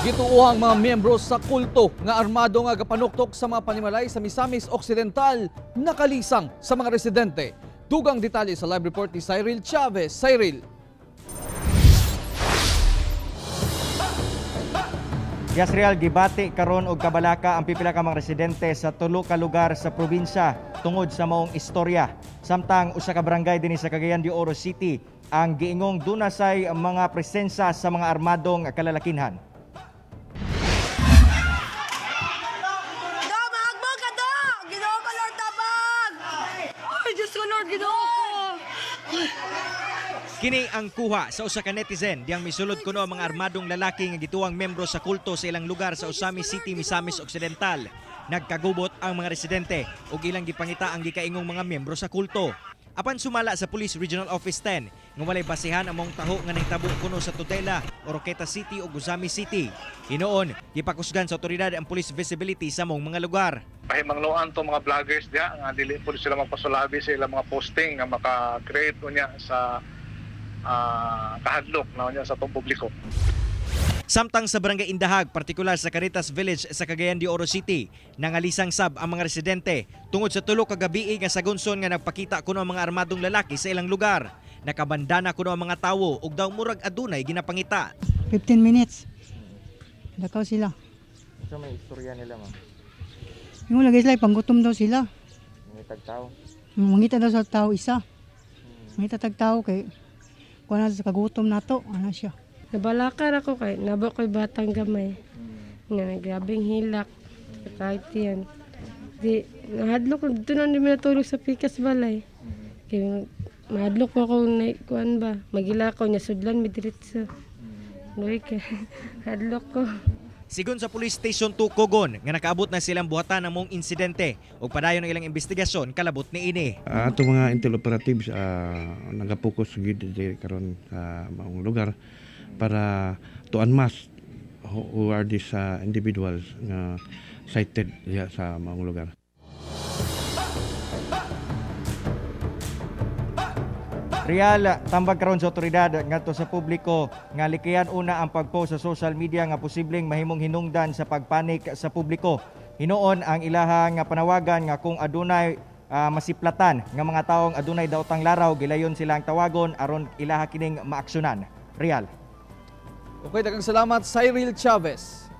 Gituohang mga miyembro sa kulto nga armado nga gapanuktok sa mga panimalay sa Misamis Occidental nakalisang sa mga residente. Dugang detalye sa live report ni Cyril Chavez. Cyril. Yasrial, gibati karon og kabalaka ang pipila ka mga residente sa tulo ka lugar sa probinsya tungod sa maong istorya. Samtang usa ka barangay dinhi sa Cagayan de Oro City ang giingong dunasay mga presensya sa mga armadong kalalakinhan. Kini ang kuha sa usa ka netizen diyang misulod kuno ang mga armadong lalaki nga gituwang membro sa kulto sa ilang lugar sa Usami City, Misamis Occidental. Nagkagubot ang mga residente ug ilang gipangita ang gikaingong mga membro sa kulto. Apan sumala sa Police Regional Office 10 nga walay basihan ang mga taho nga nahitabo kuno sa Tudela, Oroqueta City ug Usami City. Hinoon, gipakusgan sa otoridad ang police visibility sa mong mga lugar. Pahimangloan to mga vloggers diha nga dili po sila magpasulabi sa ilang mga posting nga maka-create unya sa kahadlok na unya sa tong publiko. Samtang sa Barangay Indahag, partikular sa Caritas Village sa Cagayan de Oro City, nangalisang sab ang mga residente tungod sa tulo ka gabi nga sagunson nga nagpakita kuno ang mga armadong lalaki sa ilang lugar. Nakabandana kuno ang mga tawo ug daw murag adunay ginapangita. 15 minutes. Dakaw sila. Sa may istorya nila, ma'am. Yung lagi sila, panggutom daw sila. Ngitag tao. Mangita daw sa tao isa. Mangita tag tao kay kuha na sa kagutom nato. Ano siya? Nabalakar ako kay nabo ko'y batang gamay. Nga grabing hilak. Kahit yan. Di, nahadlok ko. Dito na hindi natulog sa pikas balay. Kaya mahadlok ko ako kuan ba. Magila ko niya sudlan midritso. Loy ka. Hadlok ko. Sigon sa Police Station 2 Cogon nga nakaabot na silang buhatan ng mong insidente ug padayon ang ilang investigasyon kalabot ni ini. Ato mga intel operatives nagapokus gid karon sa maong lugar para to unmask who are these individuals nga cited diha sa maong lugar. Real, tambag karon sa otoridad ngadto sa publiko nga likayan una ang pagpost sa social media nga posibleng mahimong hinungdan sa pagpanik sa publiko. Hinoon ang ilahang panawagan nga kung adunay masiplatan nga mga taong adunay daotang laraw gilayon silang tawagon aron ilaha kining maaksyonan. Real. Okay, daghang salamat Cyril Chavez.